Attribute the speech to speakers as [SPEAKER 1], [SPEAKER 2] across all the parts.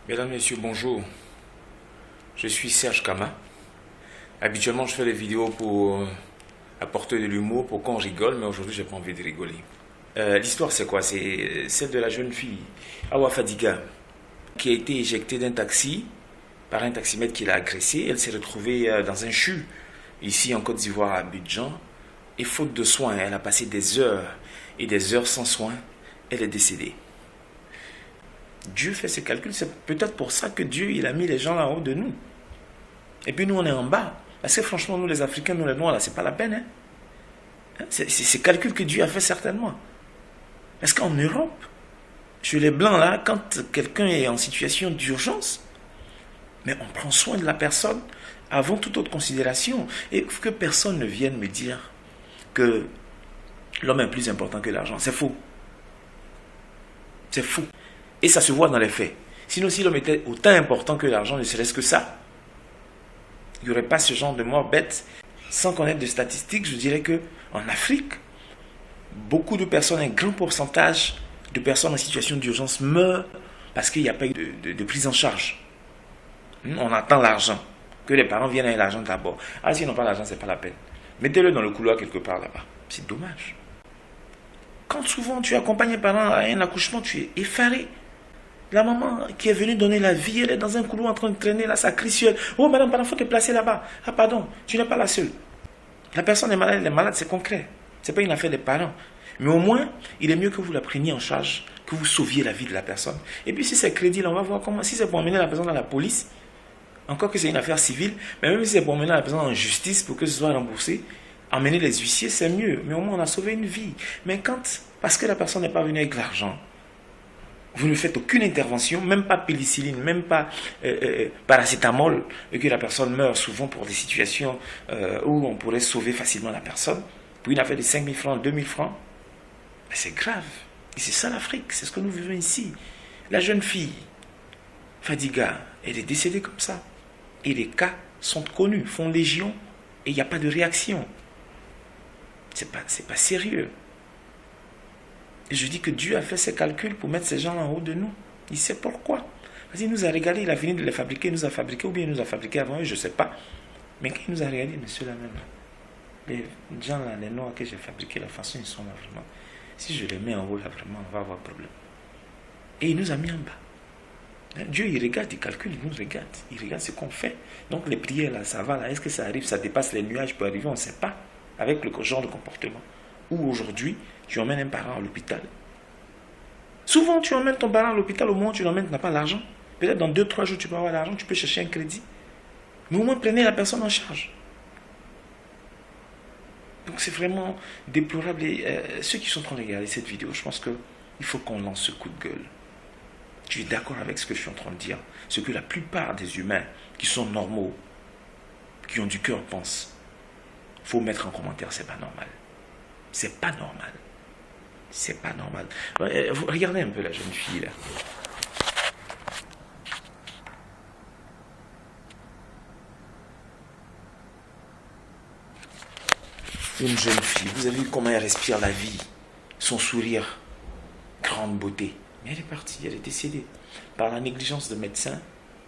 [SPEAKER 1] Mesdames, Messieurs, bonjour. Je suis Serge Kama. Habituellement, je fais des vidéos pour apporter de l'humour, pour qu'on rigole, mais aujourd'hui, j'ai pas envie de rigoler. L'histoire, c'est quoi? C'est celle de la jeune fille, Awa Fadiga, qui a été éjectée d'un taxi par un taximètre qui l'a agressée. Elle s'est retrouvée dans un CHU, ici en Côte d'Ivoire, à Abidjan. Et faute de soins, elle a passé des heures et des heures sans soins. Elle est décédée. Dieu fait ses calculs, c'est peut-être pour ça que Dieu il a mis les gens là-haut de nous. Et puis nous on est en bas. Parce que franchement, nous les Africains, nous les Noirs, là, c'est pas la peine. Hein? C'est ces calculs que Dieu a fait certainement. Parce qu'en Europe, chez les Blancs là, quand quelqu'un est en situation d'urgence, mais on prend soin de la personne avant toute autre considération. Et que personne ne vienne me dire que l'homme est plus important que l'argent. C'est faux. C'est faux. Et ça se voit dans les faits. Sinon, si l'homme était autant important que l'argent, ne serait-ce que ça, il n'y aurait pas ce genre de mort bête. Sans connaître de statistiques, je dirais que en Afrique, beaucoup de personnes, un grand pourcentage de personnes en situation d'urgence meurent parce qu'il n'y a pas eu de prise en charge. On attend l'argent. Que les parents viennent avec l'argent d'abord. Ah, s'ils n'ont pas l'argent, ce n'est pas la peine. Mettez-le dans le couloir quelque part là-bas. C'est dommage. Quand souvent tu accompagnes un parent à un accouchement, tu es effaré. La maman qui est venue donner la vie, elle est dans un couloir en train de traîner, là, ça crie sur elle. Oh, madame, il faut te placer là-bas. Ah, pardon, tu n'es pas la seule. La personne est malade, elle est malade, c'est concret. Ce n'est pas une affaire des parents. Mais au moins, il est mieux que vous la preniez en charge, que vous sauviez la vie de la personne. Et puis, si c'est crédit, là, on va voir comment. Si c'est pour emmener la personne à la police, encore que c'est une affaire civile, mais même si c'est pour emmener la personne en justice pour que ce soit remboursé, emmener les huissiers, c'est mieux. Mais au moins, on a sauvé une vie. Mais quand, parce que la personne n'est pas venue avec l'argent, vous ne faites aucune intervention, même pas pénicilline, même pas paracétamol, et que la personne meurt souvent pour des situations où on pourrait sauver facilement la personne, pour une affaire de 5 000 francs, 2 000 francs, ben c'est grave. Et c'est ça l'Afrique, c'est ce que nous vivons ici. La jeune fille, Fadiga, elle est décédée comme ça. Et les cas sont connus, font légion, et il n'y a pas de réaction. C'est pas sérieux. Et je dis que Dieu a fait ses calculs pour mettre ces gens en haut de nous. Il sait pourquoi. Parce qu'il nous a régalé, il a fini de les fabriquer, il nous a fabriqué, ou bien il nous a fabriqué avant eux, je ne sais pas. Mais quand il nous a régalé, monsieur là même, les gens là, les noirs que j'ai fabriqués, la façon ils sont là vraiment. Si je les mets en haut là, vraiment, on va avoir problème. Et il nous a mis en bas. Dieu, il regarde, il calcule, il nous regarde. Il regarde ce qu'on fait. Donc les prières là, ça va là. Est-ce que ça arrive, ça dépasse les nuages pour arriver, on ne sait pas. Avec le genre de comportement. Ou aujourd'hui, tu emmènes un parent à l'hôpital. Souvent, tu emmènes ton parent à l'hôpital au moment où tu l'emmènes, tu n'as pas l'argent. Peut-être dans 2-3 jours, tu peux avoir l'argent, tu peux chercher un crédit. Mais au moins, prenez la personne en charge. Donc, c'est vraiment déplorable. Et ceux qui sont en train de regarder cette vidéo, je pense qu'il faut qu'on lance ce coup de gueule. Tu es d'accord avec ce que je suis en train de dire? Ce que la plupart des humains qui sont normaux, qui ont du cœur, pensent. Il faut mettre en commentaire, c'est pas normal. C'est pas normal. C'est pas normal. Regardez un peu la jeune fille là. Une jeune fille, vous avez vu comment elle respire la vie. Son sourire, grande beauté. Mais elle est partie, elle est décédée. Par la négligence de médecins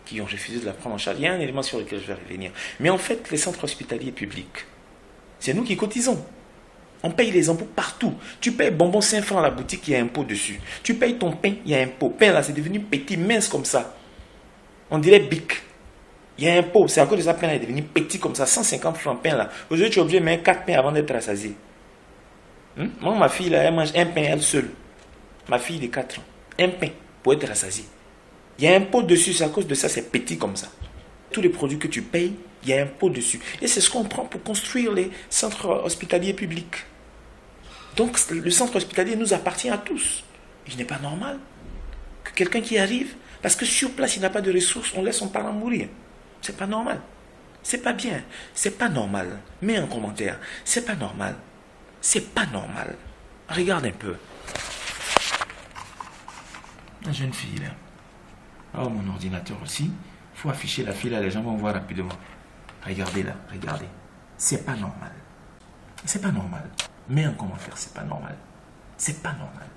[SPEAKER 1] qui ont refusé de la prendre en charge. Il y a un élément sur lequel je vais revenir. Mais en fait, les centres hospitaliers publics, c'est nous qui cotisons. On paye les impôts partout. Tu payes bonbon 5 francs à la boutique, il y a un impôt dessus. Tu payes ton pain, il y a un impôt. Pain là, c'est devenu petit, mince comme ça. On dirait bic. Il y a un impôt. C'est à cause de ça, pain là est devenu petit comme ça. 150 francs pain là. Aujourd'hui, tu es obligé de mettre 4 pains avant d'être rassasié. Moi, ma fille là, elle mange un pain elle seule. Ma fille de 4 ans. Un pain pour être rassasiée. Il y a un impôt dessus, c'est à cause de ça, c'est petit comme ça. Tous les produits que tu payes, il y a un impôt dessus. Et c'est ce qu'on prend pour construire les centres hospitaliers publics. Donc, le centre hospitalier nous appartient à tous. Il n'est pas normal que quelqu'un qui arrive, parce que sur place, il n'a pas de ressources, on laisse son parent mourir. C'est pas normal. C'est pas bien. C'est pas normal. Mets un commentaire. C'est pas normal. C'est pas normal. Regarde un peu. La jeune fille, là. Oh, mon ordinateur aussi. Il faut afficher la fille, là, les gens vont voir rapidement. Regardez, là. Regardez. C'est pas normal. C'est pas normal. Mets un commentaire, c'est pas normal. C'est pas normal.